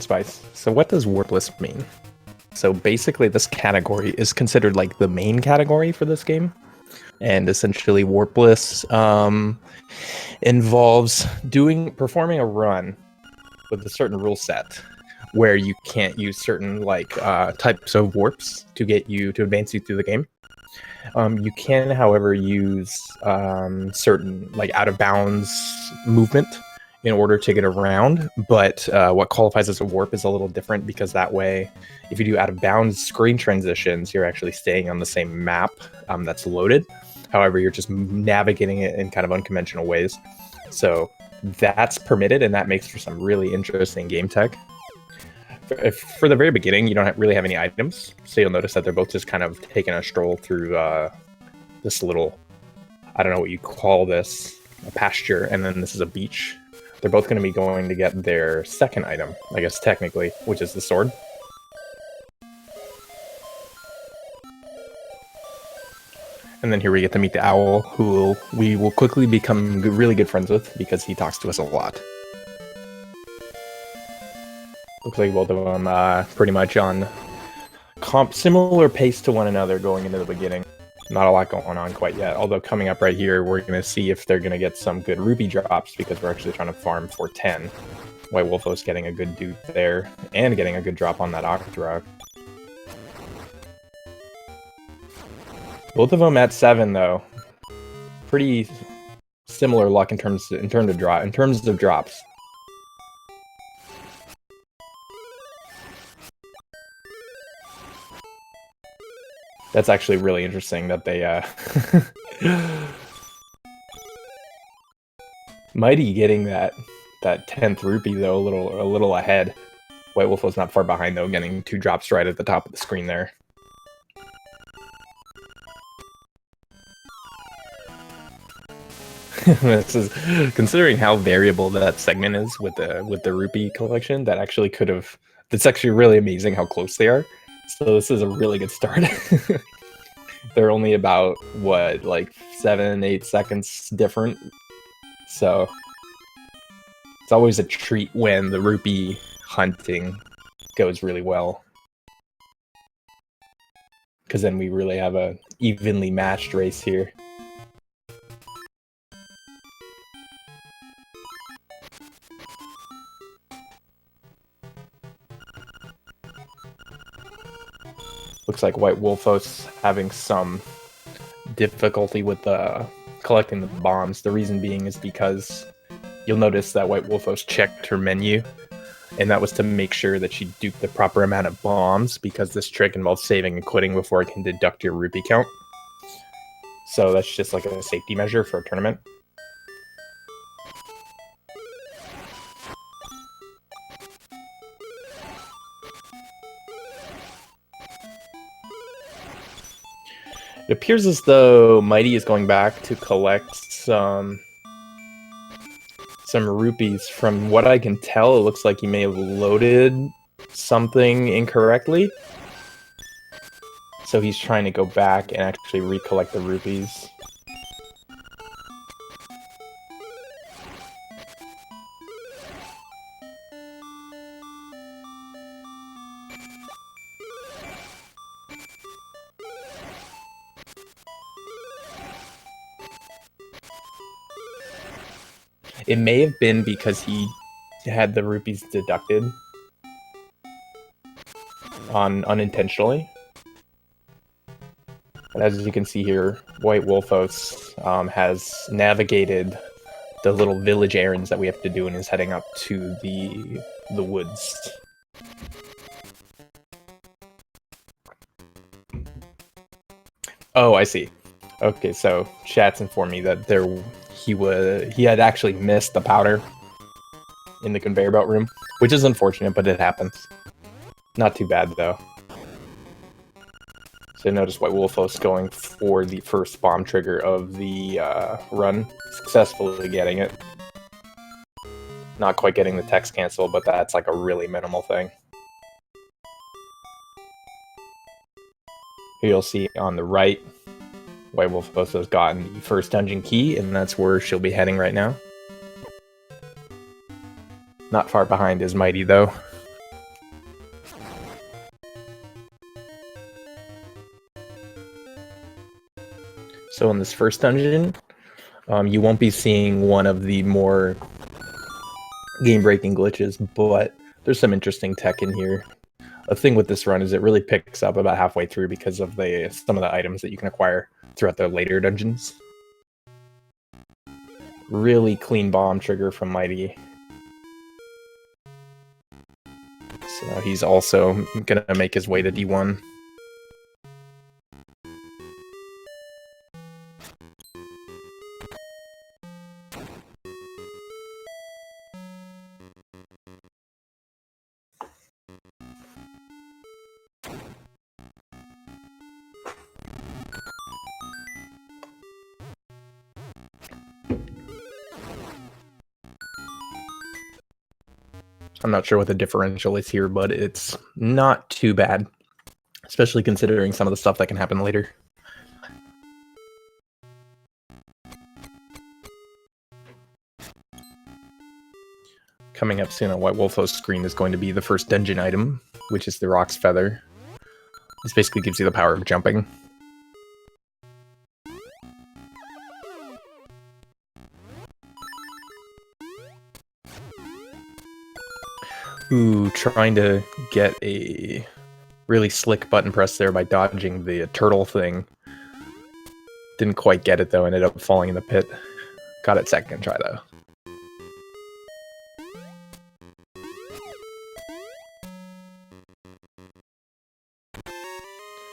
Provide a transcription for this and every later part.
Spice. So what does Warpless mean? So basically this category is considered like the main category for this game. And essentially Warpless involves performing a run with a certain rule set where you can't use certain types of warps to advance you through the game. You can, however, use certain out of bounds movement in order to get around, but what qualifies as a warp is a little different, because that way, if you do out of bounds screen transitions, you're actually staying on the same map that's loaded. However, you're just navigating it in kind of unconventional ways. So that's permitted, and that makes for some really interesting game tech. For the very beginning, you don't really have any items, so you'll notice that they're both just kind of taking a stroll through this little, I don't know what you call this, a pasture, and then this is a beach. They're both going to be going to get their second item, I guess technically, which is the sword. And then here we get to meet the owl, who we will quickly become really good friends with because he talks to us a lot. Looks like both of them pretty much on similar pace to one another going into the beginning. Not a lot going on quite yet, although coming up right here, we're going to see if they're going to get some good rupee drops, because we're actually trying to farm for 10. WhiteWolfos getting a good dupe there, and getting a good drop on that Octorok. Both of them at 7, though. Pretty similar luck in terms of drops. That's actually really interesting that they Mighty getting that 10th rupee though a little ahead. WhiteWolfos not far behind though, getting 2 drops right at the top of the screen there. This is, considering how variable that segment is with the rupee collection, that actually could have. It's actually really amazing how close they are. So this is a really good start. They're only about, what, 7-8 seconds different. So it's always a treat when the rupee hunting goes really well, because then we really have a evenly matched race here. Looks like WhiteWolfos having some difficulty with collecting the bombs. The reason being is because you'll notice that WhiteWolfos checked her menu, and that was to make sure that she duped the proper amount of bombs, because this trick involves saving and quitting before it can deduct your rupee count. So that's just like a safety measure for a tournament. It appears as though Mighty is going back to collect some rupees. From what I can tell, it looks like he may have loaded something incorrectly. So he's trying to go back and actually recollect the rupees. It may have been because he had the rupees deducted unintentionally. But as you can see here, WhiteWolfos has navigated the little village errands that we have to do and is heading up to the woods. Oh, I see. Okay, so chat's informed me that he had actually missed the powder in the conveyor belt room, which is unfortunate, but it happens. Not too bad though. So notice WhiteWolfos going for the first bomb trigger of the run, successfully getting it. Not quite getting the text cancel, but that's like a really minimal thing. Here you'll see on the right, WhiteWolfos has gotten the first dungeon key, and that's where she'll be heading right now. Not far behind is Mighty, though. So in this first dungeon, you won't be seeing one of the more game-breaking glitches, but there's some interesting tech in here. A thing with this run is it really picks up about halfway through because of some of the items that you can acquire throughout the later dungeons. Really clean bomb trigger from Mighty. So now he's also gonna make his way to D1. I'm not sure what the differential is here, but it's not too bad, especially considering some of the stuff that can happen later. Coming up soon on WhiteWolfos screen is going to be the first dungeon item, which is the Rock's Feather. This basically gives you the power of jumping. Ooh, trying to get a really slick button press there by dodging the turtle thing. Didn't quite get it though, ended up falling in the pit. Got it second try though.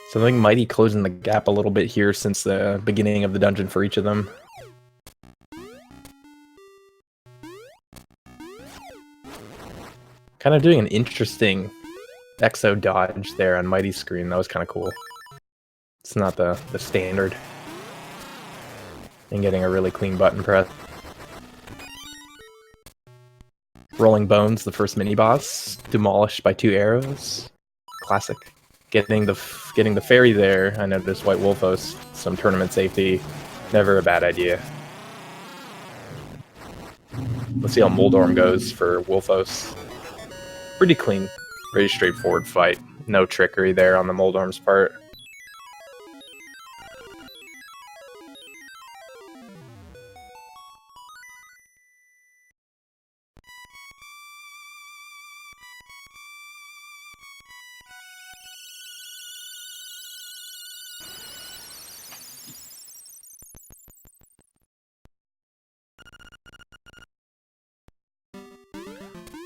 So I think Mighty closing the gap a little bit here since the beginning of the dungeon for each of them. Kind of doing an interesting exo dodge there on Mighty's screen. That was kind of cool. It's not the standard. And getting a really clean button press. Rolling Bones, the first mini-boss, demolished by 2 arrows. Classic. Getting the fairy there, I noticed WhiteWolfos, some tournament safety. Never a bad idea. Let's see how Moldorm goes for Wolfos. Pretty clean, pretty straightforward fight. No trickery there on the Moldorm's part.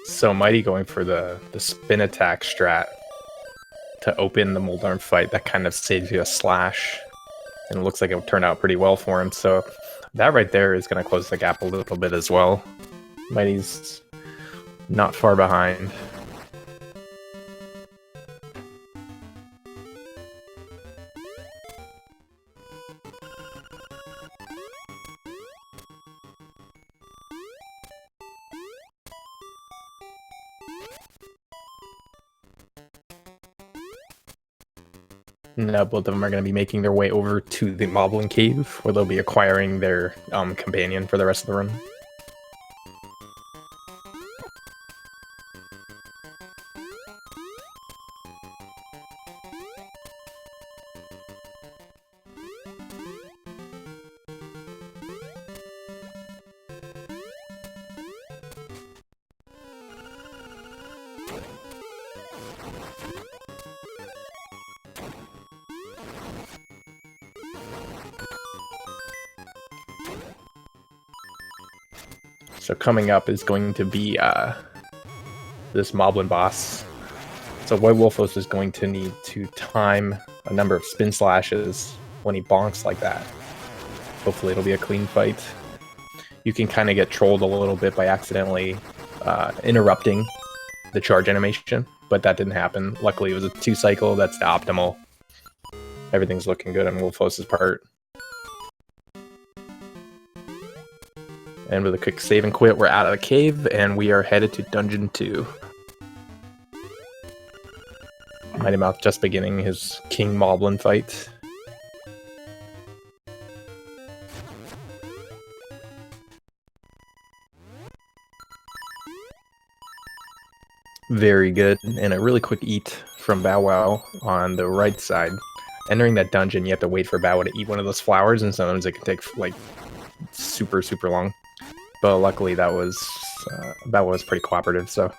So Mighty going for the spin attack strat to open the Moldorm fight. That kind of saves you a slash. And it looks like it would turn out pretty well for him. So that right there is going to close the gap a little bit as well. Mighty's not far behind. Now both of them are going to be making their way over to the Moblin Cave, where they'll be acquiring their companion for the rest of the run. So coming up is going to be this Moblin boss. So WhiteWolfos is going to need to time a number of spin slashes when he bonks like that. Hopefully it'll be a clean fight. You can kind of get trolled a little bit by accidentally interrupting the charge animation, but that didn't happen. Luckily it was a 2-cycle, that's the optimal. Everything's looking good on Wolfos' part. And with a quick save and quit, we're out of the cave, and we are headed to Dungeon 2. Mighty Mouth just beginning his King Moblin fight. Very good, and a really quick eat from Bow Wow on the right side. entering that dungeon, you have to wait for Bao to eat one of those flowers, and sometimes it can take like super long. But luckily, that was Bao was pretty cooperative, so.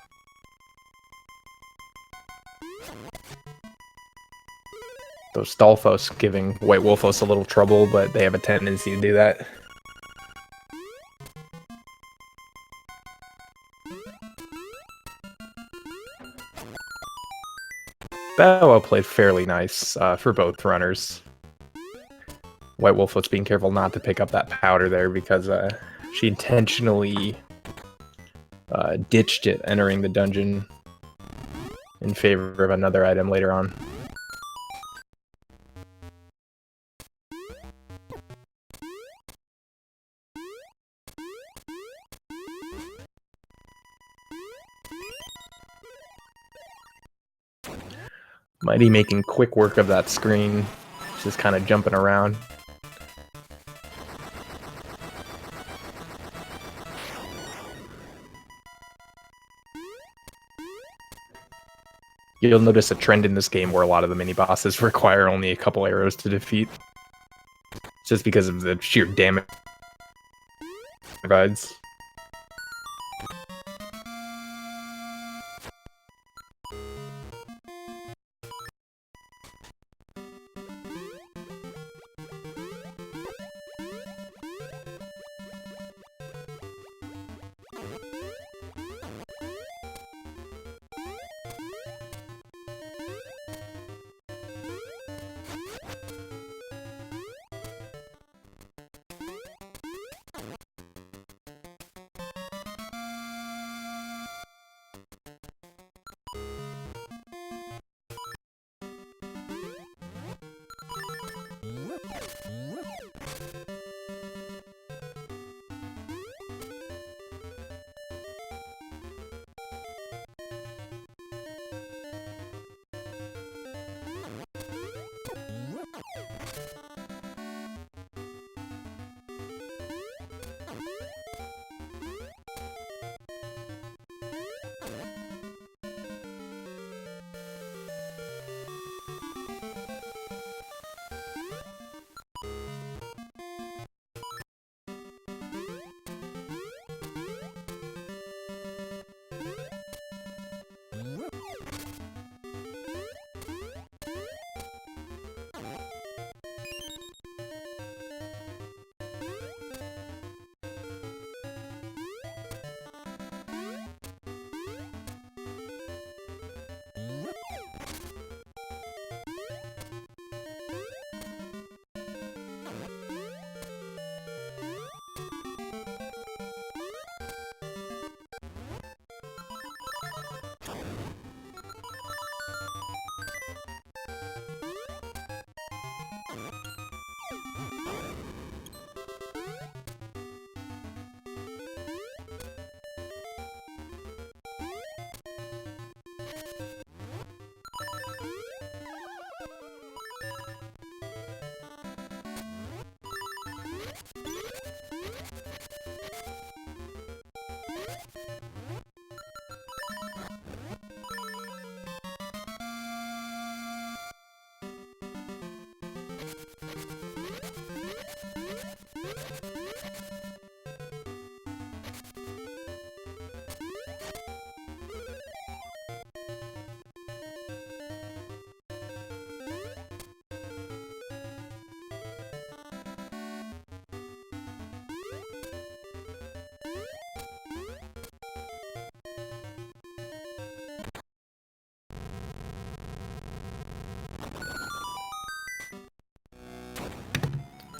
Those Stalfos giving WhiteWolfos a little trouble, but they have a tendency to do that. Bao played fairly nice for both runners. WhiteWolfos being careful not to pick up that powder there because she intentionally ditched it entering the dungeon in favor of another item later on. Mighty making quick work of that screen, just kind of jumping around. You'll notice a trend in this game where a lot of the mini-bosses require only a couple arrows to defeat. Just because of the sheer damage it provides.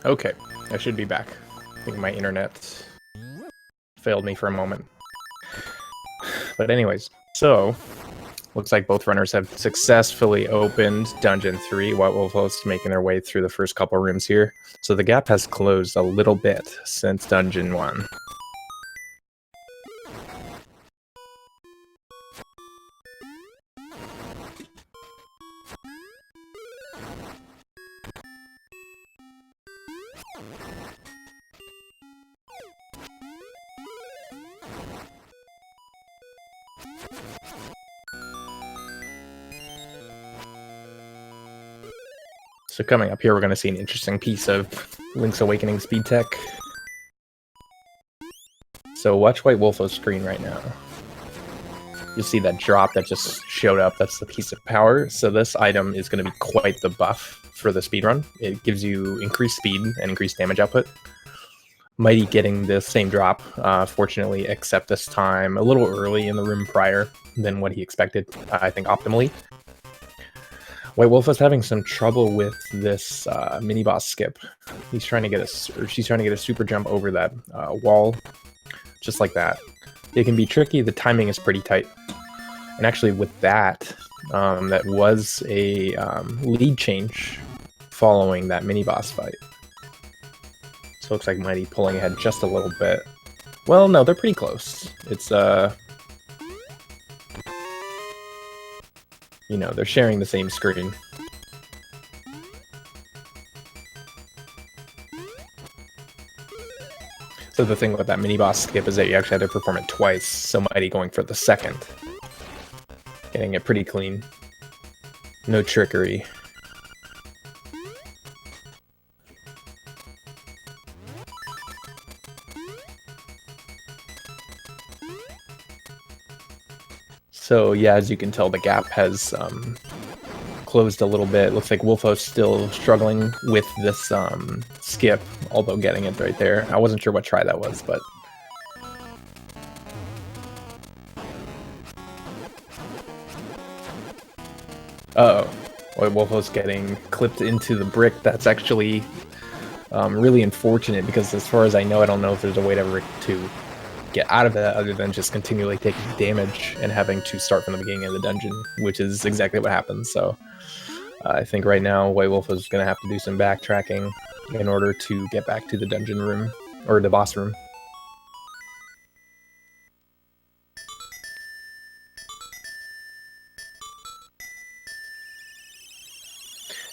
Okay, I should be back. I think my internet failed me for a moment. But anyways, so looks like both runners have successfully opened Dungeon 3. WhiteWolfos making their way through the first couple rooms here. So the gap has closed a little bit since Dungeon 1. So coming up here, we're going to see an interesting piece of Link's Awakening speed tech. So watch WhiteWolfos screen right now. You'll see that drop that just showed up. That's the piece of power. So this item is going to be quite the buff for the speedrun. It gives you increased speed and increased damage output. Mighty getting the same drop, fortunately, except this time a little early in the room prior than what he expected, I think optimally. WhiteWolfos having some trouble with this mini boss skip. She's trying to get a super jump over that wall, just like that. It can be tricky. The timing is pretty tight, and actually with that, that was a lead change following that mini boss fight. So it looks like Mighty pulling ahead just a little bit. Well, no, they're pretty close. It's you know, they're sharing the same screen. So the thing with that mini boss skip is that you actually had to perform it twice, so Mighty going for the second. Getting it pretty clean. No trickery. So yeah, as you can tell, the gap has closed a little bit. Looks like Wolfos still struggling with this skip, although getting it right there. I wasn't sure what try that was, but... Uh-oh. Wolfos getting clipped into the brick. That's actually really unfortunate, because as far as I know, I don't know if there's a way to get out of that other than just continually taking damage and having to start from the beginning of the dungeon, which is exactly what happens. So I think right now WhiteWolfos is going to have to do some backtracking in order to get back to the dungeon room, or the boss room.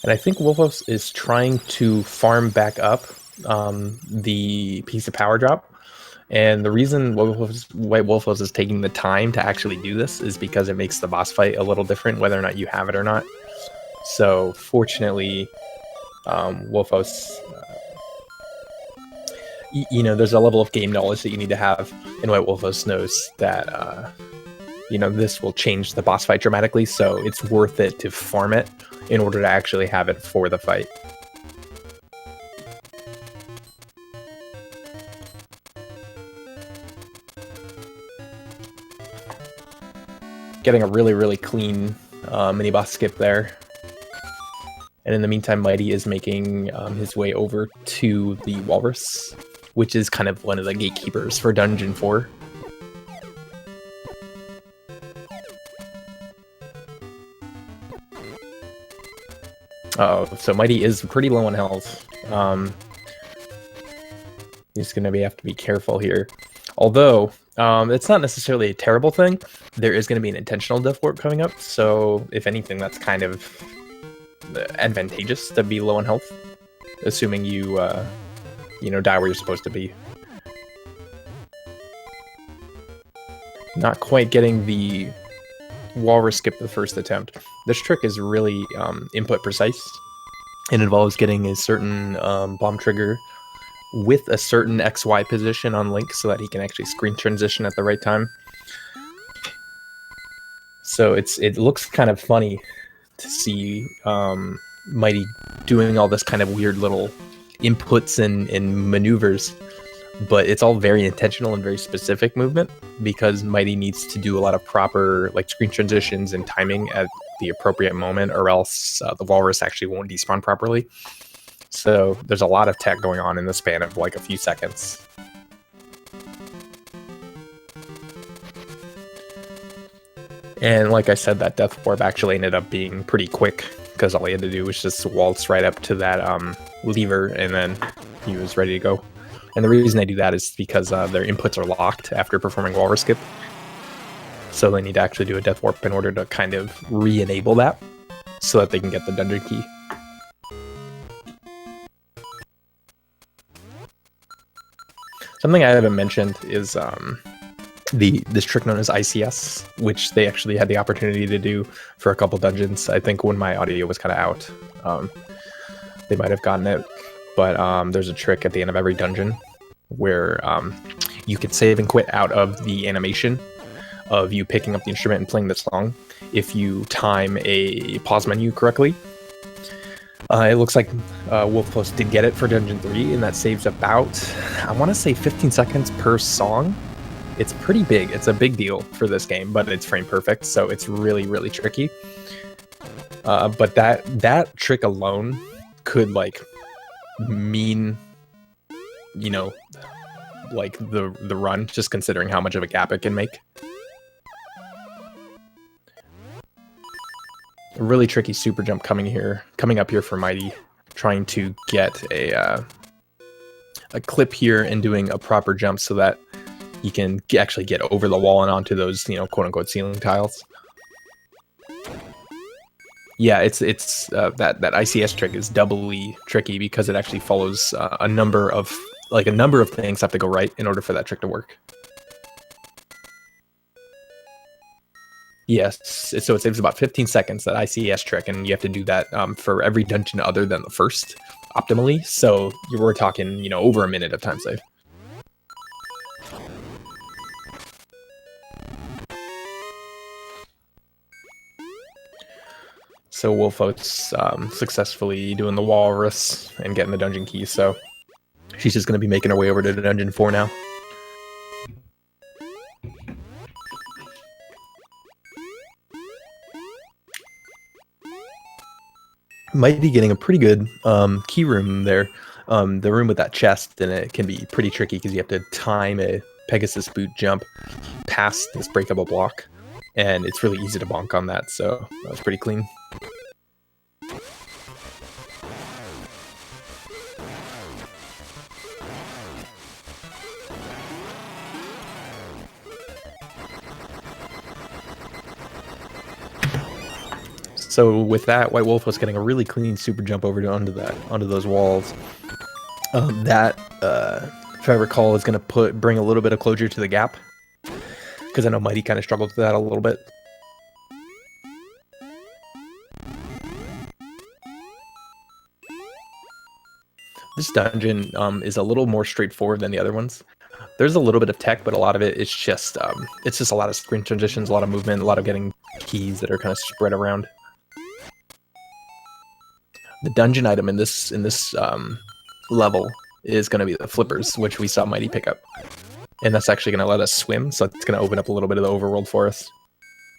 And I think Wolfos is trying to farm back up the piece of power drop. And the reason WhiteWolfos is taking the time to actually do this is because it makes the boss fight a little different, whether or not you have it or not. So fortunately, Wolfos, you know, there's a level of game knowledge that you need to have, and WhiteWolfos knows that, you know, this will change the boss fight dramatically, so it's worth it to farm it in order to actually have it for the fight. Getting a really, really clean mini-boss skip there. And in the meantime, Mighty is making his way over to the Walrus, which is kind of one of the gatekeepers for Dungeon 4. Oh, so Mighty is pretty low on health. He's going to have to be careful here. Although, it's not necessarily a terrible thing. There is going to be an intentional death warp coming up, so if anything, that's kind of advantageous to be low on health, assuming you, you know, die where you're supposed to be. Not quite getting the Walrus skip the first attempt. This trick is really input precise. It involves getting a certain bomb trigger with a certain XY position on Link so that he can actually screen transition at the right time. So it looks kind of funny to see Mighty doing all this kind of weird little inputs and maneuvers, but it's all very intentional and very specific movement, because Mighty needs to do a lot of proper like screen transitions and timing at the appropriate moment, or else the Walrus actually won't despawn properly. So there's a lot of tech going on in the span of like a few seconds. And like I said, that death warp actually ended up being pretty quick, because all he had to do was just waltz right up to that lever, and then he was ready to go. And the reason they do that is because their inputs are locked after performing Walrus skip. So they need to actually do a death warp in order to kind of re-enable that, so that they can get the dungeon key. Something I haven't mentioned is this trick known as ICS, which they actually had the opportunity to do for a couple dungeons, I think, when my audio was kind of out. they might have gotten it. But there's a trick at the end of every dungeon where you can save and quit out of the animation of you picking up the instrument and playing the song if you time a pause menu correctly. It looks like WolfPost did get it for Dungeon 3, and that saves about, I want to say 15 seconds per song. It's pretty big. It's a big deal for this game, but it's frame perfect, so it's really, really tricky. But that trick alone could, like, mean, you know, like the run, just considering how much of a gap it can make. A really tricky super jump coming up here for Mighty, trying to get a clip here and doing a proper jump so that you can actually get over the wall and onto those, you know, quote unquote ceiling tiles. Yeah, it's that ICS trick is doubly tricky because it actually follows a number of things have to go right in order for that trick to work. Yes, so it saves about 15 seconds, that ICS trick, and you have to do that for every dungeon other than the first, optimally. So we're talking, you know, over a minute of time save. So WolfPost successfully doing the walrus and getting the dungeon key, so she's just going to be making her way over to Dungeon 4 now. Might be getting a pretty good key room there. The room with that chest, and it can be pretty tricky because you have to time a Pegasus boot jump past this breakable block, and it's really easy to bonk on that, so that was pretty clean. So with that, WhiteWolf was getting a really clean super jump over onto those walls. That, if I recall, is going to bring a little bit of closure to the gap, because I know Mighty kind of struggled with that a little bit. This dungeon is a little more straightforward than the other ones. There's a little bit of tech, but a lot of it is just it's just a lot of screen transitions, a lot of movement, a lot of getting keys that are kind of spread around. The dungeon item in this level is going to be the flippers, which we saw Mighty pick up. And that's actually going to let us swim, so it's going to open up a little bit of the overworld for us.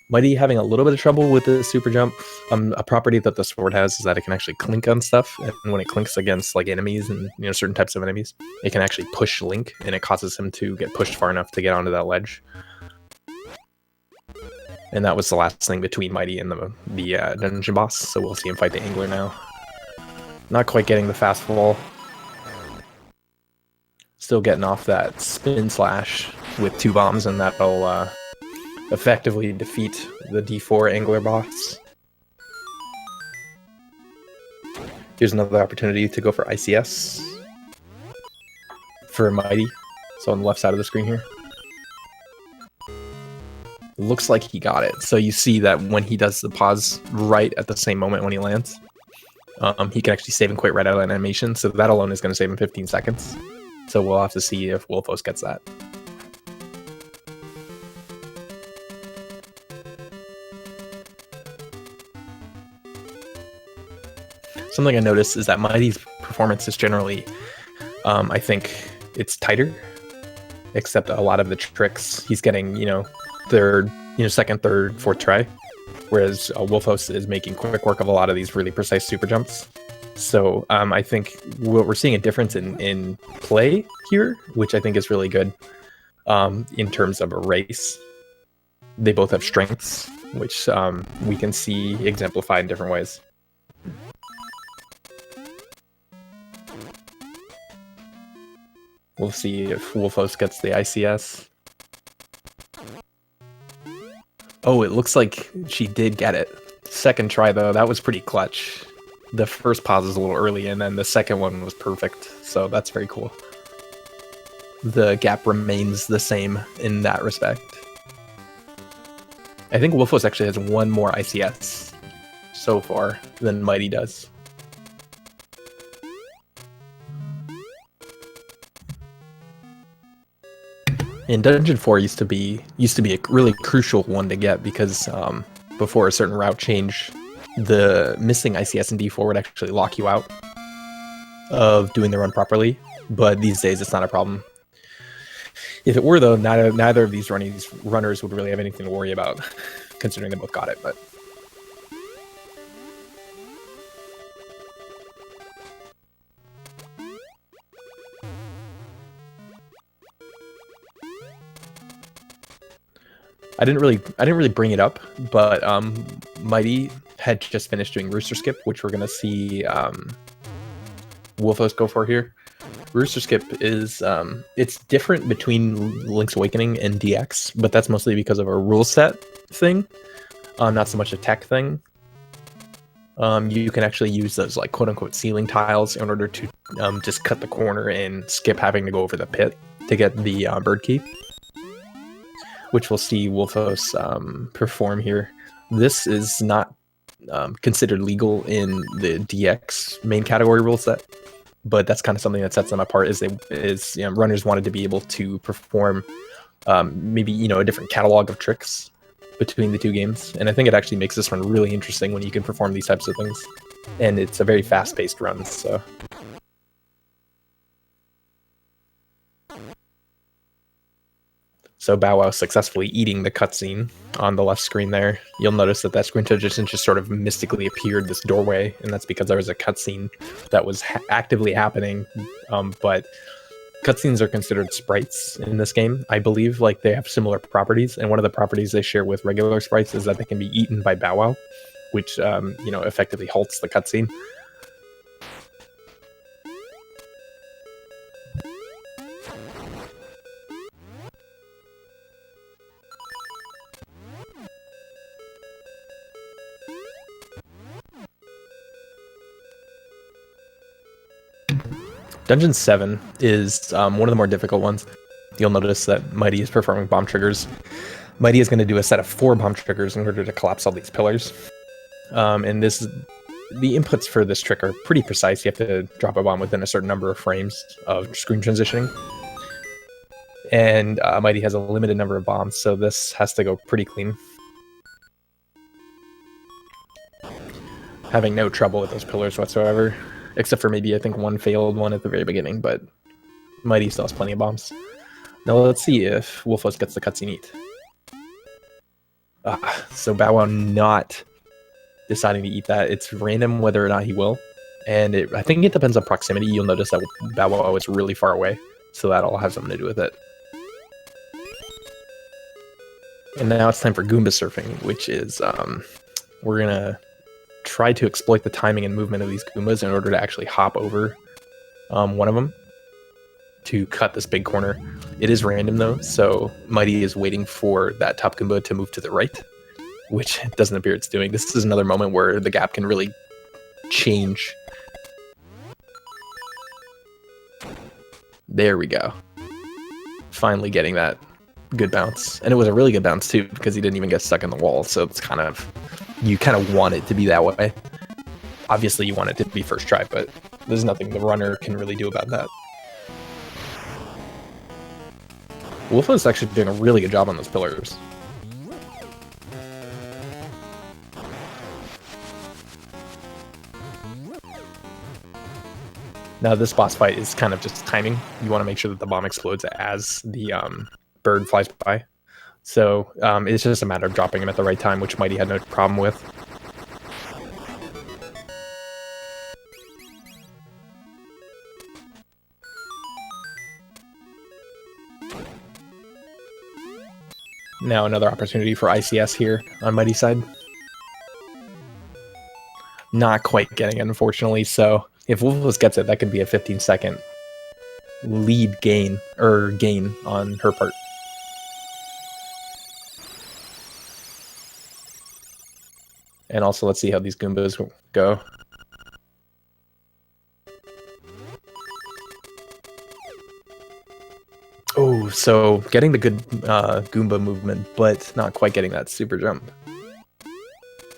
Mighty having a little bit of trouble with the super jump. A property that the sword has is that it can actually clink on stuff, and when it clinks against like enemies and, you know, certain types of enemies, it can actually push Link, and it causes him to get pushed far enough to get onto that ledge. And that was the last thing between Mighty and the dungeon boss, so we'll see him fight the Angler now. Not quite getting the fast fall. Still getting off that spin slash with 2 bombs, and that'll effectively defeat the D4 Angler boss. Here's another opportunity to go for ICS for Mighty. So on the left side of the screen here. Looks like he got it. So you see that when he does the pause right at the same moment when he lands, he can actually save and quit right out of that animation, so that alone is going to save him 15 seconds. So we'll have to see if WolfPost gets that. Something I noticed is that Mighty's performance is generally, I think it's tighter, except a lot of the tricks he's getting, you know, second, third, fourth try. Whereas WolfPost is making quick work of a lot of these really precise super jumps. So I think we're seeing a difference in play here, which I think is really good in terms of a race. They both have strengths, which we can see exemplified in different ways. We'll see if WolfPost gets the ICS. Oh, it looks like she did get it. Second try, though, that was pretty clutch. The first pause is a little early, and then the second one was perfect, so that's very cool. The gap remains the same in that respect. I think WolfPost actually has one more ICS so far than Mighty does. And Dungeon 4 used to be a really crucial one to get because before a certain route change, the missing ICS and D4 would actually lock you out of doing the run properly. But these days, it's not a problem. If it were, though, neither of these runners would really have anything to worry about, considering they both got it. But I didn't really bring it up, but Mighty had just finished doing Rooster Skip, which we're gonna see Wolfos go for here. Rooster Skip is it's different between Link's Awakening and DX, but that's mostly because of a rule set thing, not so much a tech thing. You can actually use those like quote-unquote ceiling tiles in order to just cut the corner and skip having to go over the pit to get the bird key, which we'll see Wolfos perform here. This is not considered legal in the DX main category rule set, but that's kind of something that sets them apart. Runners wanted to be able to perform maybe a different catalog of tricks between the two games, and I think it actually makes this one really interesting when you can perform these types of things. And it's a very fast-paced run, so. So Bow Wow successfully eating the cutscene on the left screen there. You'll notice that screen transition just sort of mystically appeared this doorway, and that's because there was a cutscene that was actively happening. But cutscenes are considered sprites in this game. I believe like they have similar properties, and one of the properties they share with regular sprites is that they can be eaten by Bow Wow, which effectively halts the cutscene. Dungeon 7 is one of the more difficult ones. You'll notice that Mighty is performing bomb triggers. Mighty is going to do a set of 4 bomb triggers in order to collapse all these pillars. And the inputs for this trick are pretty precise. You have to drop a bomb within a certain number of frames of screen transitioning. And Mighty has a limited number of bombs, so this has to go pretty clean. Having no trouble with those pillars whatsoever. Except for maybe, I think, one failed one at the very beginning, but Mighty still has plenty of bombs. Now let's see if Wolfos gets the cutscene eat. So Bow Wow not deciding to eat that. It's random whether or not he will. And I think it depends on proximity. You'll notice that Bow Wow is really far away, so that'll have something to do with it. And now it's time for Goomba surfing, which is, we're going to try to exploit the timing and movement of these Goombas in order to actually hop over one of them to cut this big corner. It is random though, so Mighty is waiting for that top Goomba to move to the right, which it doesn't appear it's doing. This is another moment where the gap can really change. There we go. Finally getting that good bounce. And it was a really good bounce too, because he didn't even get stuck in the wall, so it's you kind of want it to be that way. Obviously you want it to be first try, but there's nothing the runner can really do about that. Wolfos is actually doing a really good job on those pillars. Now this boss fight is kind of just timing. You want to make sure that the bomb explodes as the bird flies by. So it's just a matter of dropping him at the right time, which Mighty had no problem with. Now another opportunity for ICS here on Mighty's side. Not quite getting it, unfortunately, so if Wolfos gets it, that could be a 15-second lead gain on her part. And also, let's see how these Goombas go. Oh, so getting the good Goomba movement, but not quite getting that super jump.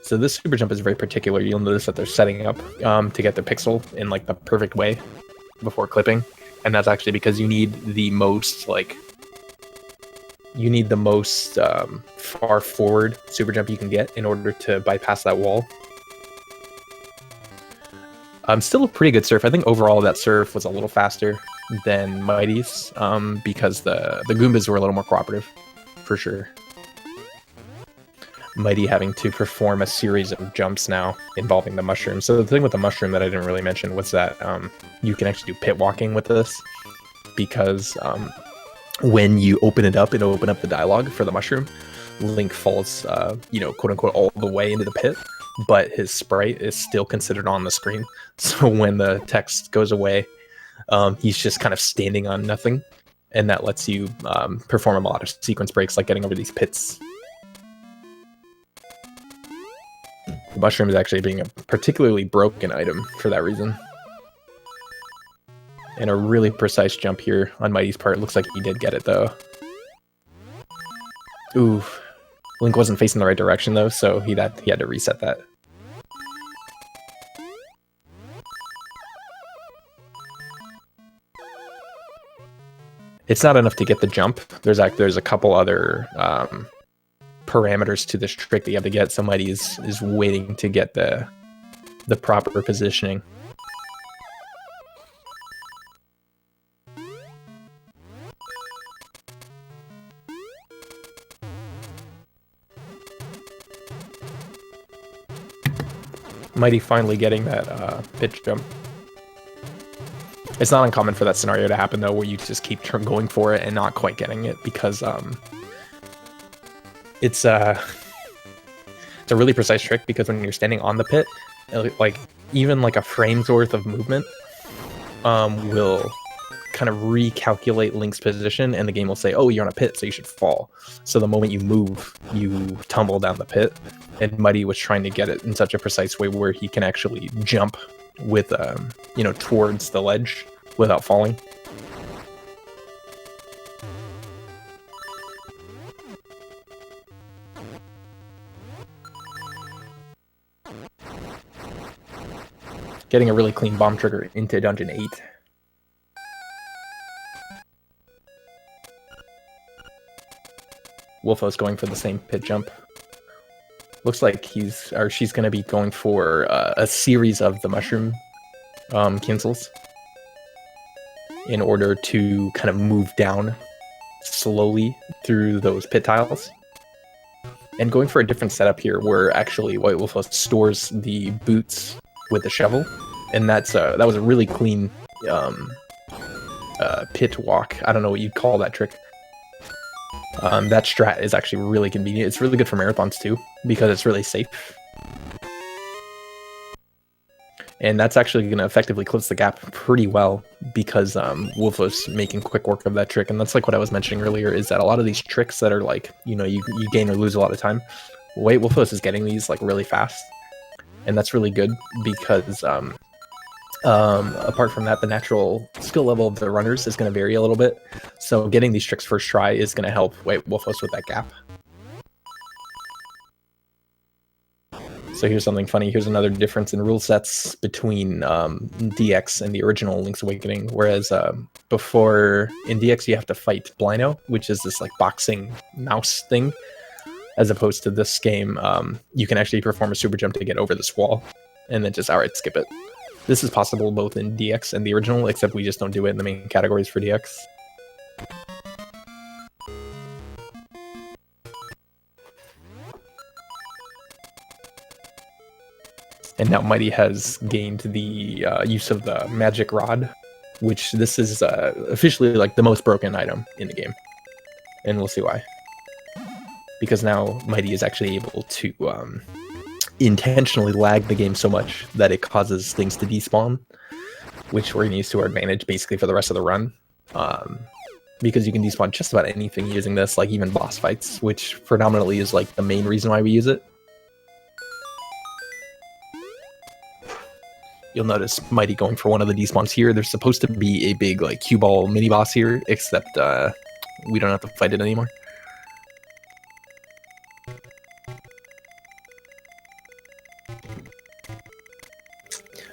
So this super jump is very particular. You'll notice that they're setting up to get the pixel in like the perfect way before clipping. And that's actually because you need the most like you need the most far forward super jump you can get in order to bypass that wall. Still a pretty good surf. I think overall that surf was a little faster than Mighty's because the Goombas were a little more cooperative, for sure. Mighty having to perform a series of jumps now involving the mushroom. So the thing with the mushroom that I didn't really mention was that you can actually do pit walking with this, because when you open it up, it'll open up the dialogue for the mushroom. Link falls, you know, quote unquote, all the way into the pit, but his sprite is still considered on the screen. So when the text goes away, he's just kind of standing on nothing, and that lets you perform a lot of sequence breaks, like getting over these pits. The mushroom is actually being a particularly broken item for that reason. And a really precise jump here on Mighty's part. Looks like he did get it, though. Ooh. Link wasn't facing the right direction, though, so he had to reset that. It's not enough to get the jump. There's a couple other parameters to this trick that you have to get. Somebody is waiting to get the proper positioning. Mighty finally getting that pitch jump. It's not uncommon for that scenario to happen, though, where you just keep going for it and not quite getting it, because it's a really precise trick, because when you're standing on the pit, like even like a frame's worth of movement will kind of recalculate Link's position, and the game will say, oh, you're on a pit, so you should fall. So the moment you move, you tumble down the pit, and Mighty was trying to get it in such a precise way where he can actually jump with, you know, towards the ledge without falling. Getting a really clean bomb trigger into Dungeon 8. Wolfos going for the same pit jump. Looks like she's going to be going for a series of the mushroom cancels in order to kind of move down slowly through those pit tiles. And going for a different setup here, where actually WhiteWolfos stores the boots with the shovel, and that was a really clean pit walk. I don't know what you'd call that trick. That strat is actually really convenient. It's really good for marathons too, because it's really safe. And that's actually going to effectively close the gap pretty well, because Wolfos making quick work of that trick. And that's like what I was mentioning earlier, is that a lot of these tricks that are like, you know, you gain or lose a lot of time, WhiteWolfos is getting these like really fast. And that's really good, because apart from that, the natural skill level of the runners is going to vary a little bit. So getting these tricks first try is going to help WhiteWolfos with that gap. So here's something funny. Here's another difference in rule sets between DX and the original Link's Awakening. Whereas before, in DX, you have to fight Blino, which is this like boxing mouse thing. As opposed to this game, you can actually perform a super jump to get over this wall, and then just outright skip it. This is possible both in DX and the original, except we just don't do it in the main categories for DX. And now Mighty has gained the use of the magic rod, which this is officially like the most broken item in the game. And we'll see why. Because now Mighty is actually able to intentionally lag the game so much that it causes things to despawn, which we're going to use to our advantage basically for the rest of the run. Because you can despawn just about anything using this, like even boss fights, which predominantly is like the main reason why we use it. You'll notice Mighty going for one of the despawns here. There's supposed to be a big like cue ball mini boss here, except we don't have to fight it anymore.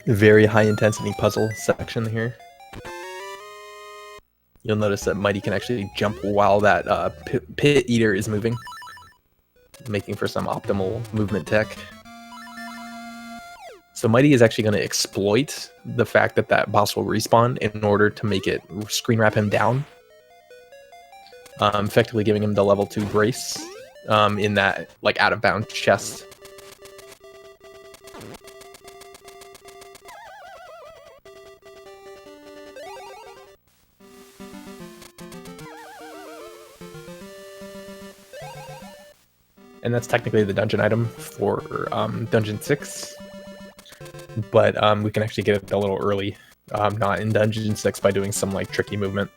Very high intensity puzzle section here. You'll notice that Mighty can actually jump while that pit eater is moving, making for some optimal movement tech. So Mighty is actually going to exploit the fact that that boss will respawn in order to make it screen wrap him down, effectively giving him the level 2 brace in that like out of bounds chest. And that's technically the dungeon item for Dungeon 6. But we can actually get it a little early, not in Dungeon 6 by doing some like tricky movement.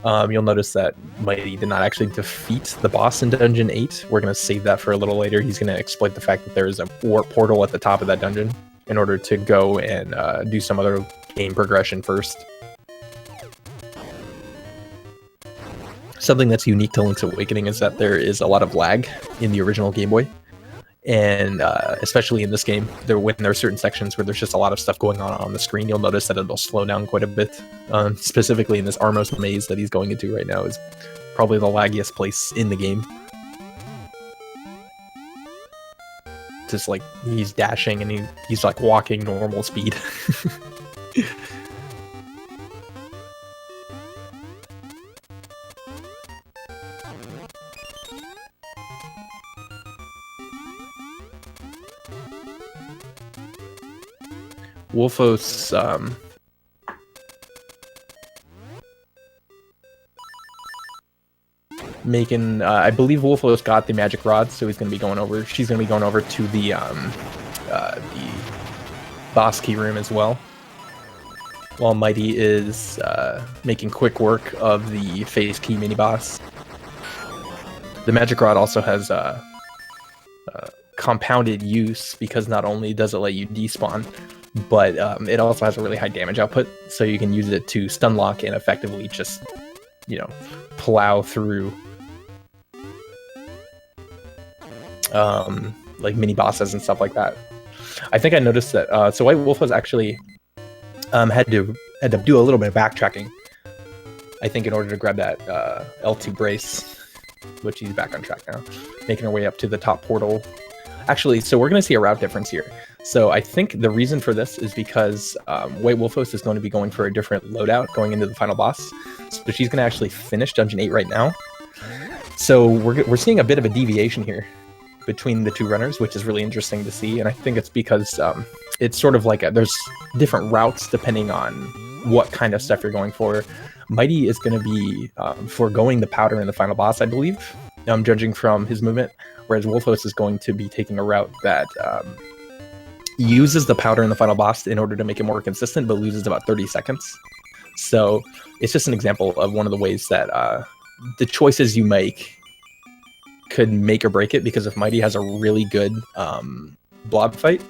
You'll notice that Mighty did not actually defeat the boss in Dungeon 8. We're going to save that for a little later. He's going to exploit the fact that there is a warp portal at the top of that dungeon in order to go and do some other game progression first. Something that's unique to Link's Awakening is that there is a lot of lag in the original Game Boy. And especially in this game, when there are certain sections where there's just a lot of stuff going on the screen, you'll notice that it'll slow down quite a bit. Specifically in this Armos maze that he's going into right now is probably the laggiest place in the game. Just like he's dashing and he's like walking normal speed. Wolfos making I believe Wolfos got the magic rod, so he's gonna be going over. She's gonna be going over to the boss key room as well. While Mighty is making quick work of the phase key mini boss. The magic rod also has compounded use because not only does it let you despawn, but it also has a really high damage output, so you can use it to stun lock and effectively just, you know, plow through like mini bosses and stuff like that. I think I noticed that so WhiteWolfos actually had to do a little bit of backtracking, I think, in order to grab that L2 brace, which he's back on track now, making our way up to the top portal. Actually, so we're going to see a route difference here. So I think the reason for this is because WhiteWolfos is going to be going for a different loadout going into the final boss. So she's going to actually finish Dungeon 8 right now. So we're seeing a bit of a deviation here between the two runners, which is really interesting to see. And I think it's because it's sort of like there's different routes depending on what kind of stuff you're going for. Mighty is going to be foregoing the powder in the final boss, I believe, judging from his movement, whereas Wolfos is going to be taking a route that uses the powder in the final boss in order to make it more consistent, but loses about 30 seconds. So it's just an example of one of the ways that the choices you make could make or break it, because if Mighty has a really good blob fight,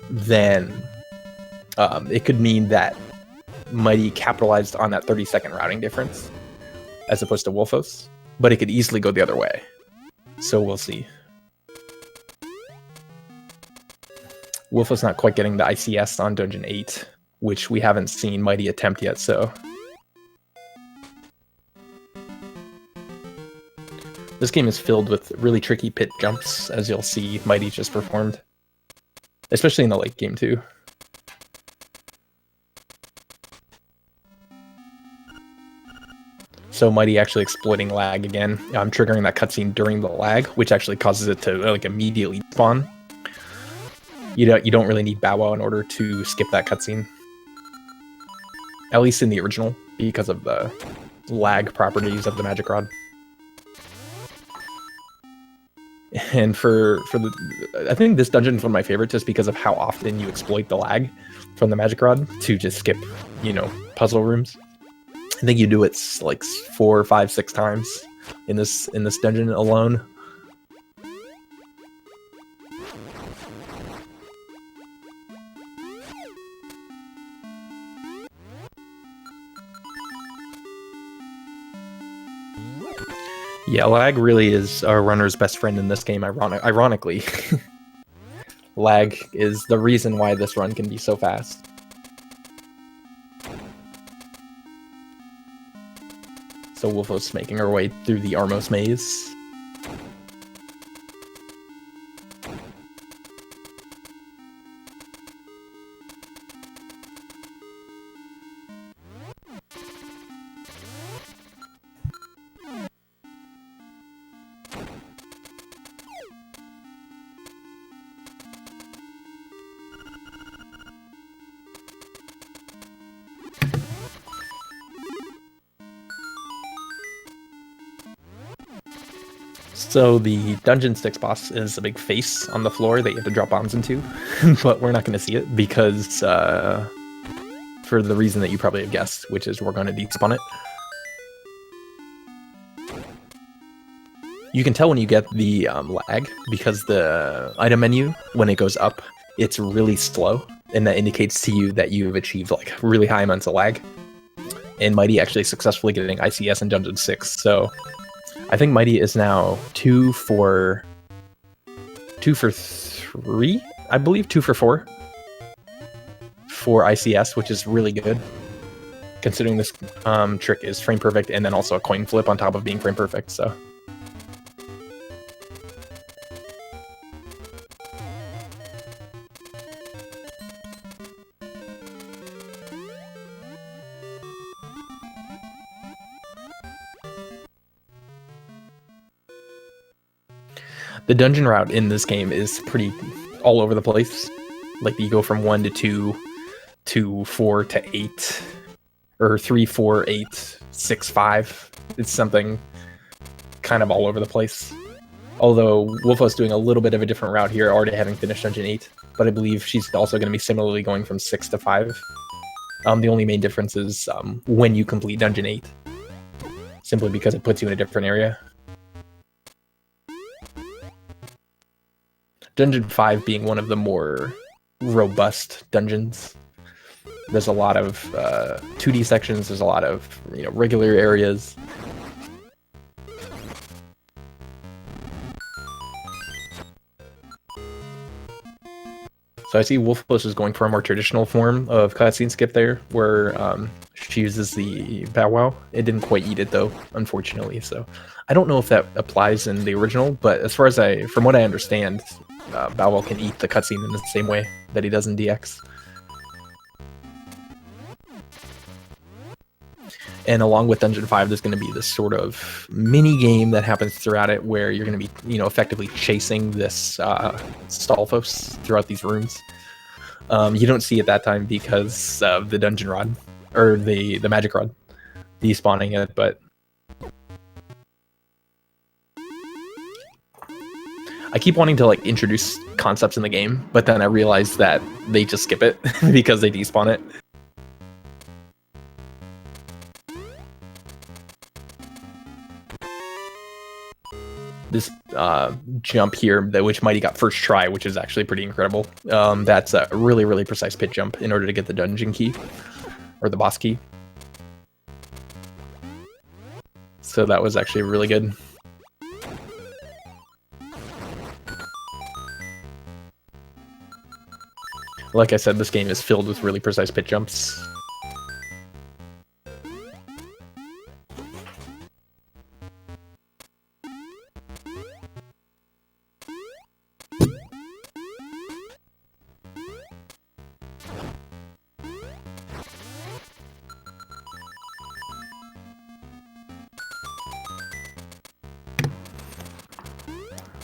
then it could mean that Mighty capitalized on that 30-second routing difference as opposed to Wolfos, but it could easily go the other way. So we'll see. Wolfos not quite getting the ICS on Dungeon 8, which we haven't seen Mighty attempt yet, so... This game is filled with really tricky pit jumps, as you'll see Mighty just performed. Especially in the late game, too. So Mighty actually exploiting lag again. I'm triggering that cutscene during the lag, which actually causes it to like immediately spawn. You don't really need Bow Wow in order to skip that cutscene. At least in the original, because of the lag properties of the magic rod. And for the, I think this dungeon is one of my favorites just because of how often you exploit the lag from the magic rod to just skip, you know, puzzle rooms. I think you do it like 4, 5, 6 times in this dungeon alone. Yeah, lag really is a runner's best friend in this game, ironically. Lag is the reason why this run can be so fast. So Wolfos making our way through the Armos maze. So the Dungeon 6 boss is a big face on the floor that you have to drop bombs into, but we're not going to see it because, for the reason that you probably have guessed, which is we're going to despawn it. You can tell when you get the lag because the item menu, when it goes up, it's really slow, and that indicates to you that you've achieved like really high amounts of lag. And Mighty actually successfully getting ICS in Dungeon 6, so I think Mighty is now 2 for 3, I believe, 2 for 4 for ICS, which is really good, considering this trick is frame perfect and then also a coin flip on top of being frame perfect. So the dungeon route in this game is pretty all over the place. Like you go from 1 to 2 to 4 to 8, or 3, 4, 8, 6, 5. It's something kind of all over the place. Although Wolfo's doing a little bit of a different route here, already having finished Dungeon 8, but I believe she's also going to be similarly going from 6 to 5. The only main difference is when you complete Dungeon 8, simply because it puts you in a different area. Dungeon 5 being one of the more robust dungeons. There's a lot of 2D sections, there's a lot of regular areas. So I see Wolfos is going for a more traditional form of cutscene skip there, where she uses the Bow Wow. It didn't quite eat it though, unfortunately. So I don't know if that applies in the original, but as far as from what I understand, Bow Wow can eat the cutscene in the same way that he does in DX. And along with Dungeon 5, there's going to be this sort of mini game that happens throughout it, where you're going to be, effectively chasing this Stalfos throughout these rooms. You don't see it that time because of the dungeon rod, or the magic rod despawning it, but I keep wanting to introduce concepts in the game, but then I realize that they just skip it because they despawn it. This jump here, which Mighty got first try, which is actually pretty incredible. That's a really, really precise pit jump in order to get the dungeon key, or the boss key. So that was actually really good. Like I said, this game is filled with really precise pit jumps.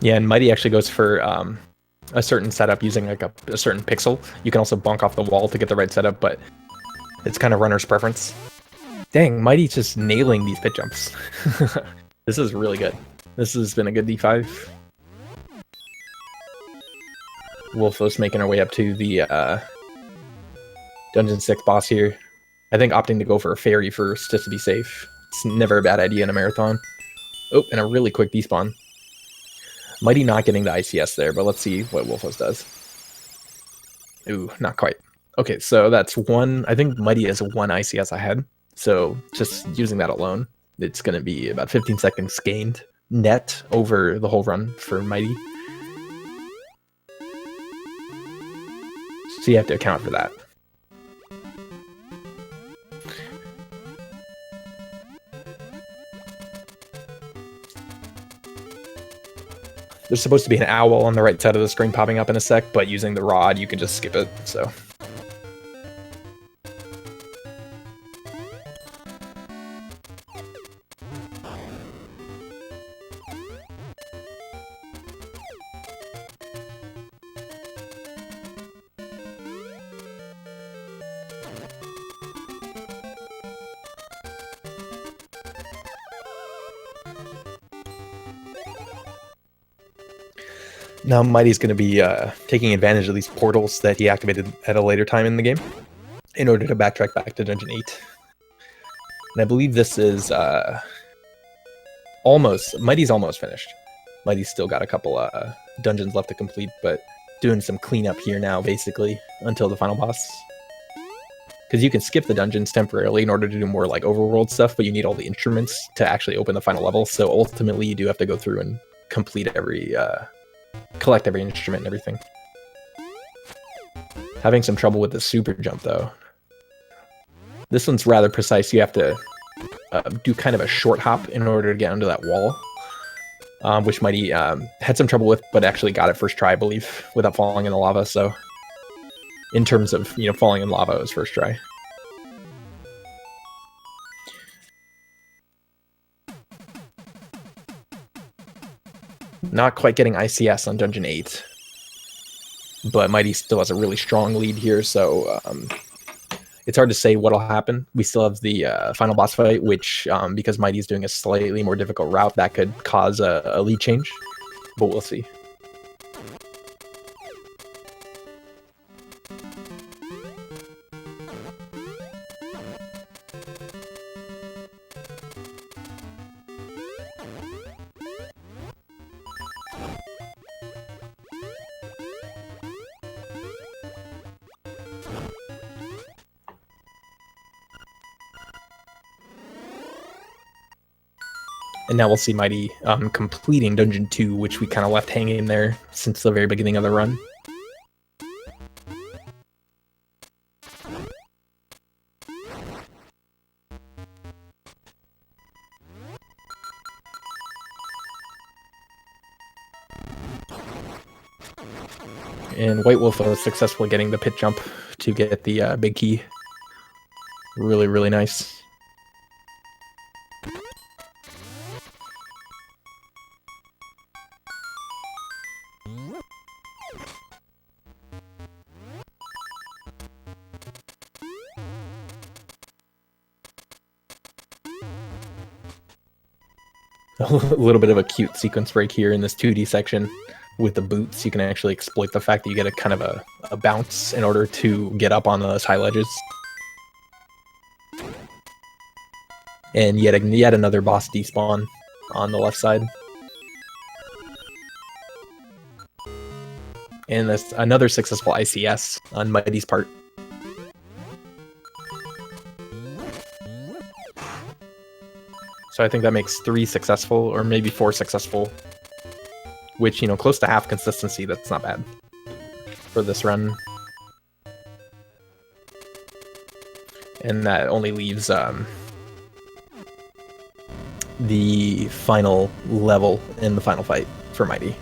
Yeah, and Mighty actually goes for a certain setup using a certain pixel. You can also bonk off the wall to get the right setup, but it's kind of runner's preference. Dang, Mighty's just nailing these pit jumps. This is really good. This has been a good D5. Wolfos making our way up to the Dungeon 6 boss here. I think opting to go for a fairy first, just to be safe. It's never a bad idea in a marathon. Oh, and a really quick despawn. Mighty not getting the ICS there, but let's see what Wolfos does. Ooh, not quite. Okay, so that's one. I think Mighty is 1 ICS ahead. So just using that alone, it's going to be about 15 seconds gained net over the whole run for Mighty. So you have to account for that. There's supposed to be an owl on the right side of the screen popping up in a sec, but using the rod, you can just skip it, so. Now Mighty's going to be taking advantage of these portals that he activated at a later time in the game in order to backtrack back to Dungeon 8. And I believe this is Mighty's almost finished. Mighty's still got a couple dungeons left to complete, but doing some cleanup here now, basically, until the final boss. Because you can skip the dungeons temporarily in order to do more like overworld stuff, but you need all the instruments to actually open the final level, so ultimately you do have to go through and complete collect every instrument and everything. Having some trouble with the super jump, though. This one's rather precise. You have to do kind of a short hop in order to get onto that wall, which Mighty had some trouble with, but actually got it first try, I believe, without falling in the lava. So, in terms of falling in lava, it was first try. Not quite getting ICS on Dungeon 8, but Mighty still has a really strong lead here, so it's hard to say what'll happen. We still have the final boss fight, which, because Mighty's doing a slightly more difficult route, that could cause a lead change, but we'll see. And now we'll see Mighty completing Dungeon 2, which we kind of left hanging there since the very beginning of the run. And WhiteWolfos successfully getting the pit jump to get the big key. Really, really nice. A little bit of a cute sequence break here in this 2D section with the boots. You can actually exploit the fact that you get a kind of a bounce in order to get up on those high ledges. And yet another boss despawn on the left side. And that's another successful ICS on Mighty's part. So I think that makes 3 successful, or maybe 4 successful, which, close to half consistency. That's not bad for this run. And that only leaves the final level in the final fight for Mighty.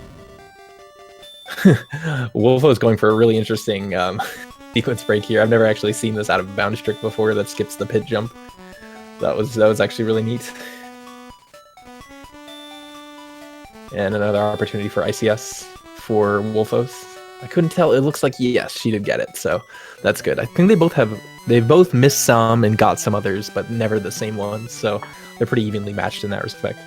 Wolfo is going for a really interesting sequence break here. I've never actually seen this out of bounds trick before that skips the pit jump. That was actually really neat. And another opportunity for ICS for Wolfos. I couldn't tell. It looks like yes, she did get it, so that's good. I think they've both missed some and got some others, but never the same ones. So they're pretty evenly matched in that respect.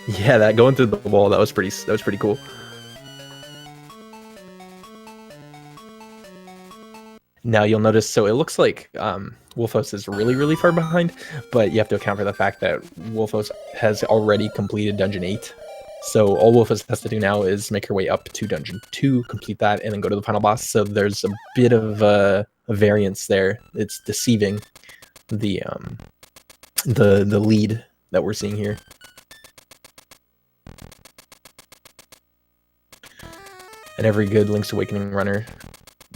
Yeah, that going through the wall, that was pretty cool. Now you'll notice, so it looks like Wolfos is really, really far behind, but you have to account for the fact that Wolfos has already completed Dungeon 8. So all Wolfos has to do now is make her way up to Dungeon 2, complete that, and then go to the final boss. So there's a bit of a variance there. It's deceiving the lead that we're seeing here. And every good Link's Awakening runner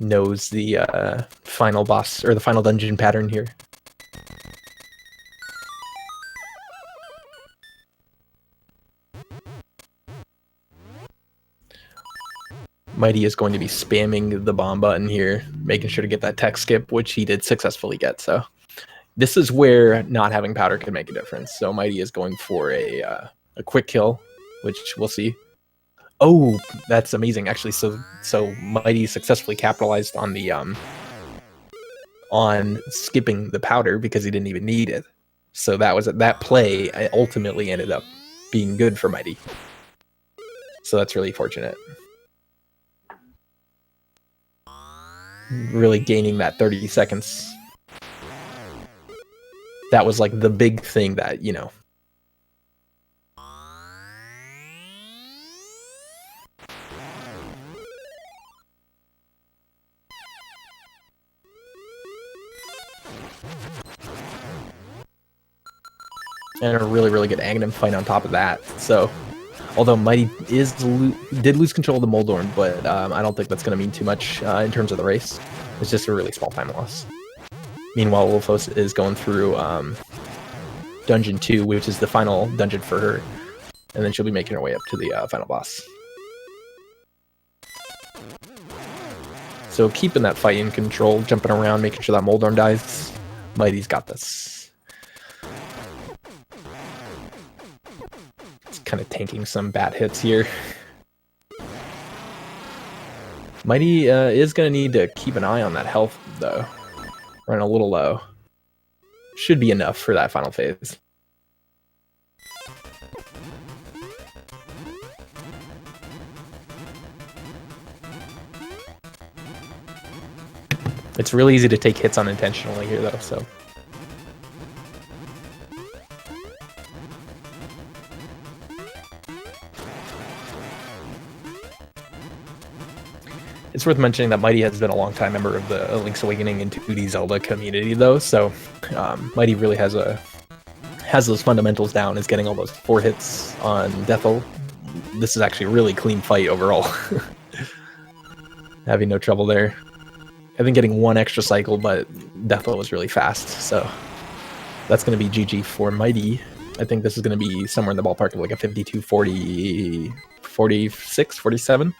knows the final boss, or the final dungeon pattern here. Mighty is going to be spamming the bomb button here, making sure to get that tech skip, which he did successfully get. So this is where not having powder can make a difference. So Mighty is going for a quick kill, which we'll see. Oh, that's amazing, actually. So Mighty successfully capitalized on the on skipping the powder because he didn't even need it. So that play ultimately ended up being good for Mighty. So that's really fortunate. Really gaining that 30 seconds. That was like the big thing that, you know. And a really, really good Aghanim fight on top of that. So, although Mighty did lose control of the Moldorm, but I don't think that's going to mean too much in terms of the race. It's just a really small time loss. Meanwhile, Wolfos is going through Dungeon 2, which is the final dungeon for her. And then she'll be making her way up to the final boss. So keeping that fight in control, jumping around, making sure that Moldorm dies. Mighty's got this. Kind of tanking some bad hits here. Mighty is going to need to keep an eye on that health, though. Running a little low. Should be enough for that final phase. It's really easy to take hits unintentionally here, though, so... It's worth mentioning that Mighty has been a long-time member of the Link's Awakening and 2D Zelda community, though, so Mighty really has those fundamentals down, is getting all those 4 hits on Deathel. This is actually a really clean fight overall. Having no trouble there. I think getting 1 extra cycle, but Deathel was really fast, so that's going to be GG for Mighty. I think this is going to be somewhere in the ballpark of like a 52, 40, 46, 47.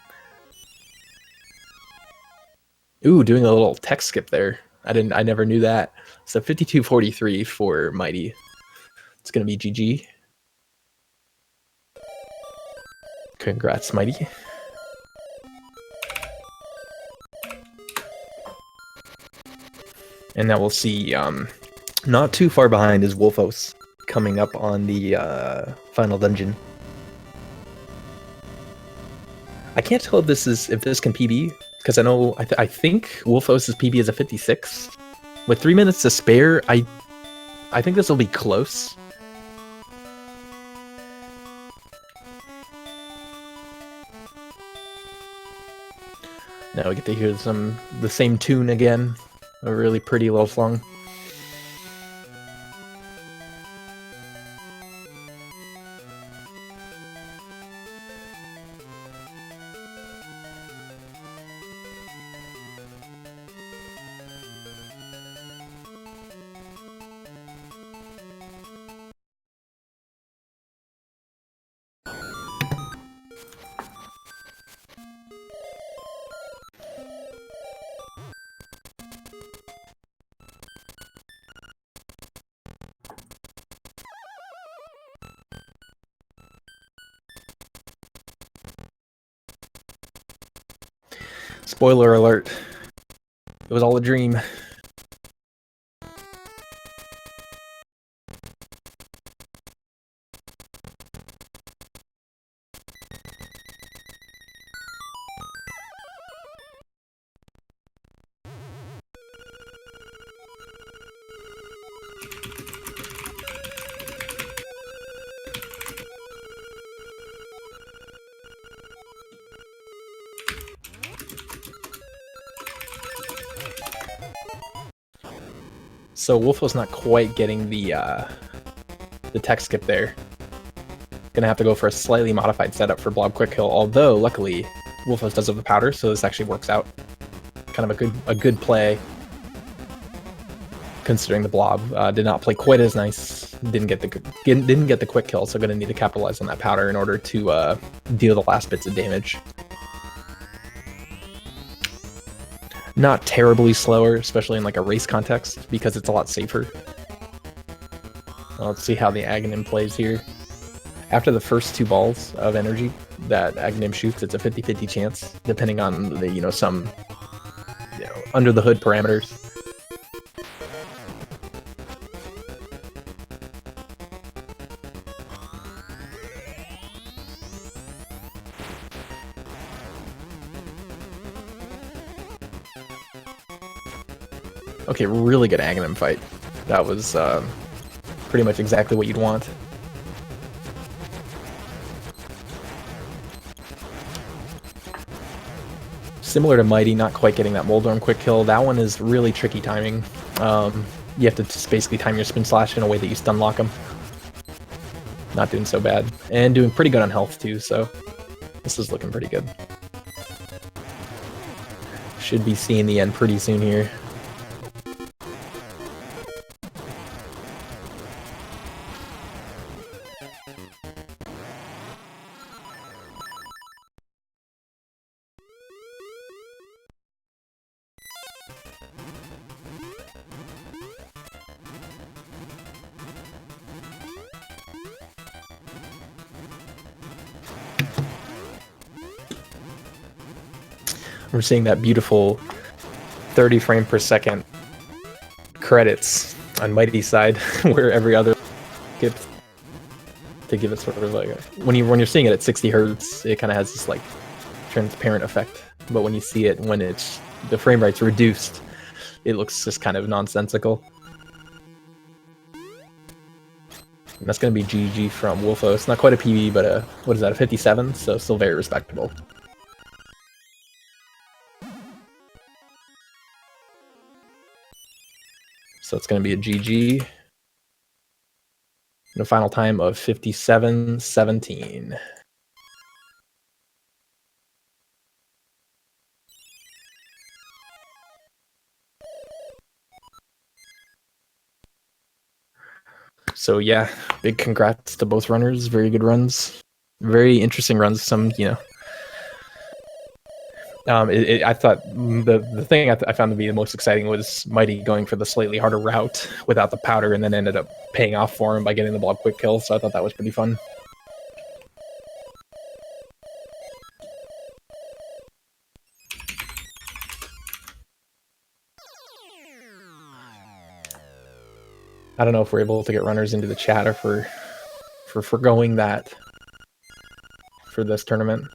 Ooh, doing a little tech skip there. I never knew that. So 52-43 for Mighty. It's gonna be GG. Congrats, Mighty. And now we'll see, not too far behind is Wolfos coming up on the final dungeon. I can't tell if this can PB, because I know I think Wolfos' PB is a 56. With 3 minutes to spare, I think this will be close. Now we get to hear the same tune again, a really pretty little song. Spoiler alert. It was all a dream. So Wolfos not quite getting the tech skip there. Gonna have to go for a slightly modified setup for Blob Quick Kill, although luckily Wolfos does have the powder, so this actually works out. Kind of a good play, considering the Blob did not play quite as nice. Didn't get the quick kill, so gonna need to capitalize on that powder in order to deal the last bits of damage. Not terribly slower, especially in like a race context, because it's a lot safer. Let's see how the Aghanim plays here. After the first 2 balls of energy that Aghanim shoots, it's a 50-50 chance, depending on the some under the hood parameters. Okay, really good Aghanim fight. That was pretty much exactly what you'd want. Similar to Mighty, not quite getting that Moldorm quick kill. That one is really tricky timing. You have to just basically time your spin slash in a way that you stun lock them. Not doing so bad. And doing pretty good on health too, so this is looking pretty good. Should be seeing the end pretty soon here. We're seeing that beautiful 30 frame per second credits on Mighty's side, where every other gets to give it sort of like when you're seeing it at 60 hertz, it kind of has this like transparent effect. But when you see it when it's the frame rate's reduced, it looks just kind of nonsensical. And that's going to be GG from Wolfos. Not quite a PB, but a what is that? A 57, so still very respectable. So it's going to be a GG. And a final time of 57-17. So yeah, big congrats to both runners. Very good runs. Very interesting runs. Some, I thought the thing I found to be the most exciting was Mighty going for the slightly harder route without the powder, and then ended up paying off for him by getting the blob quick kill. So I thought that was pretty fun. I don't know if we're able to get runners into the chat or for foregoing that for this tournament.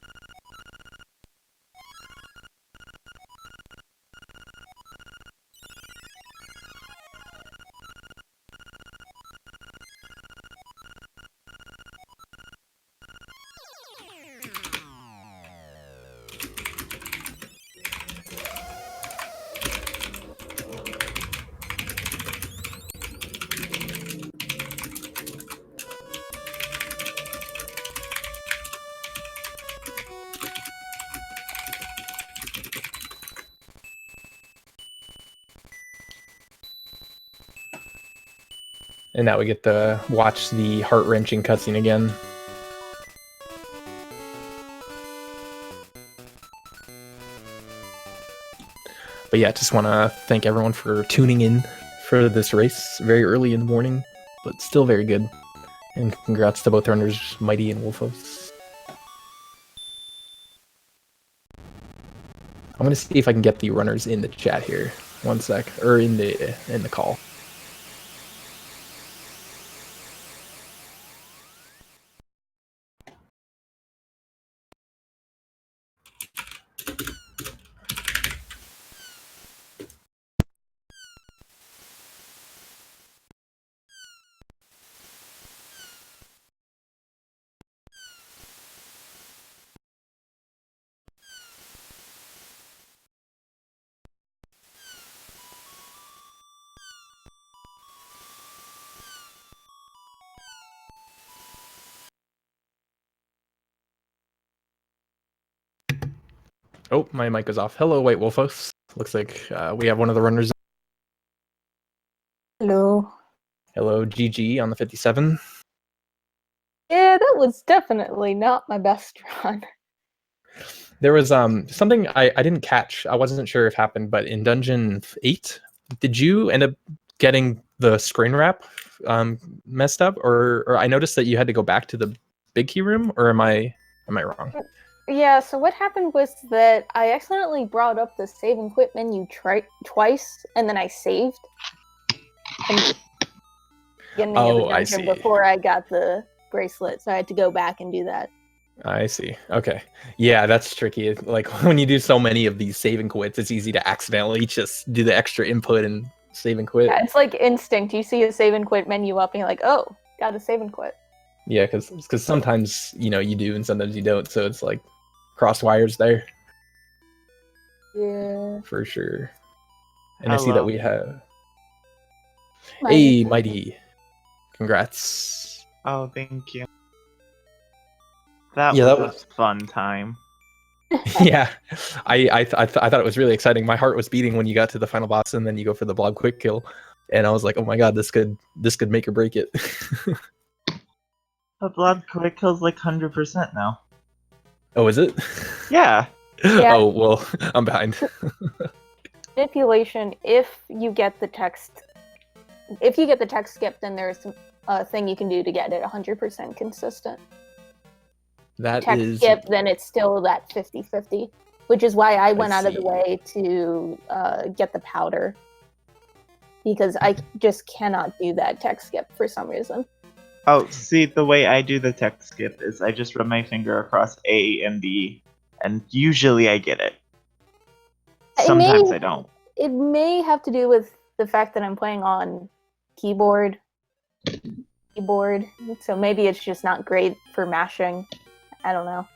And now we get to watch the heart-wrenching cutscene again. But yeah, just want to thank everyone for tuning in for this race very early in the morning, but still very good. And congrats to both runners, Mighty and Wolfos. I'm going to see if I can get the runners in the chat here. One sec, or in the call. Oh, my mic is off. Hello, WhiteWolfos. Looks like we have one of the runners. Hello. Hello, GG on the 57. Yeah, that was definitely not my best run. There was something I didn't catch. I wasn't sure if happened, but in Dungeon 8, did you end up getting the screen wrap messed up, or I noticed that you had to go back to the big key room, or am I wrong? Yeah, so what happened was that I accidentally brought up the save and quit menu twice, and then I saved. And beginning of the Oh, I dungeon see. before I got the bracelet, so I had to go back and do that. I see. Okay. Yeah, that's tricky. Like when you do so many of these save and quits, it's easy to accidentally just do the extra input and save and quit. Yeah, it's like instinct. You see a save and quit menu up, and you're like, "Oh, gotta save and quit." Yeah, because sometimes you do and sometimes you don't. So it's like cross wires there Yeah. for sure. And I see that we have Mighty. Mighty. Congrats. Oh, thank you. That Yeah, was a fun time. Yeah, I thought it was really exciting. My heart was beating when you got to the final boss, and then you go for the blob quick kill, and I was like, oh my god, this could make or break it. The blood quick kills like 100% now. Oh, is it? Yeah. Yeah. Oh well, I'm behind. Manipulation. If you get the text skip, then there's a thing you can do to get it 100% consistent. That text is skip, then it's still that 50-50, which is why I went out of the see. way to get the powder, because I just cannot do that text skip for some reason. Oh, see, the way I do the text skip is I just run my finger across A and B, and usually I get it. Sometimes I don't. It may have to do with the fact that I'm playing on keyboard, so maybe it's just not great for mashing. I don't know.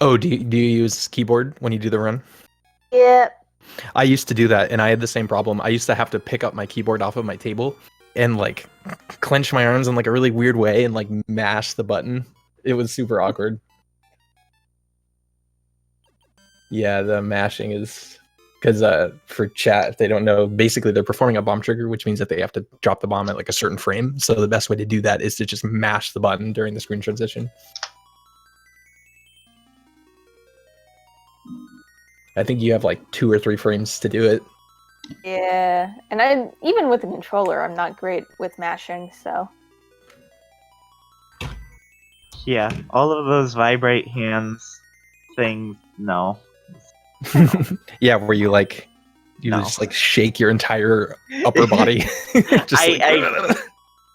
Oh, do you use keyboard when you do the run? Yeah. I used to do that, and I had the same problem. I used to have to pick up my keyboard off of my table and like clench my arms in like a really weird way and like mash the button. It was super awkward. Yeah, the mashing is because for chat, if they don't know, basically they're performing a bomb trigger, which means that they have to drop the bomb at like a certain frame. So the best way to do that is to just mash the button during the screen transition. I think you have like 2 or 3 frames to do it. Yeah, and even with the controller, I'm not great with mashing, so. Yeah, all of those vibrate hands things, no. Yeah, where you like No. just like shake your entire upper body.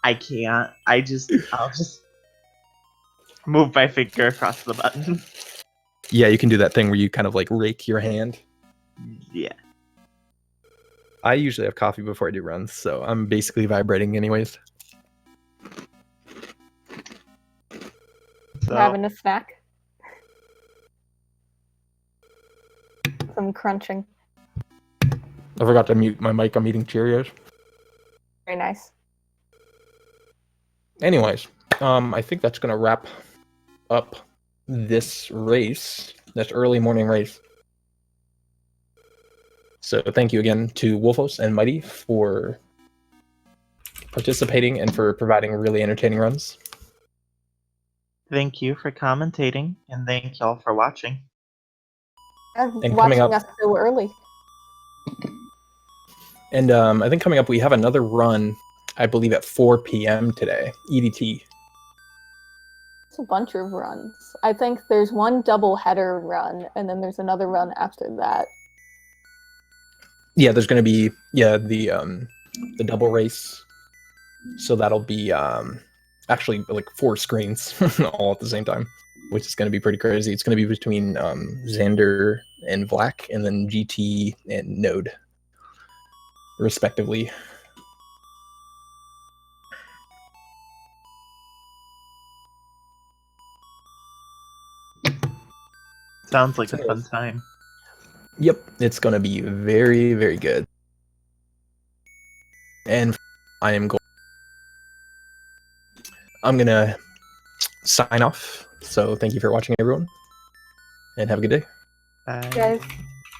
I can't. I'll just move my finger across the button. Yeah, you can do that thing where you kind of like rake your hand. Yeah. I usually have coffee before I do runs, so I'm basically vibrating anyways. So, Having a snack. Some crunching. I forgot to mute my mic. I'm eating Cheerios. Very nice. Anyways, I think that's gonna wrap up this race, this early morning race. So thank you again to Wolfos and Mighty for participating and for providing really entertaining runs. thank you for commentating, and thank y'all for watching. And coming watching up- us so early. And I think coming up we have another run, I believe at 4 p.m. today, EDT. It's a bunch of runs. I think there's one double header run, and then there's another run after that. Yeah, there's going to be the double race, so that'll be actually like 4 screens all at the same time, which is going to be pretty crazy. It's going to be between Xander and Vlack, and then GT and Node, respectively. Sounds like a fun time. Yep, it's going to be very, very good. And I'm going to sign off. So thank you for watching, everyone, and have a good day. Bye. Guys.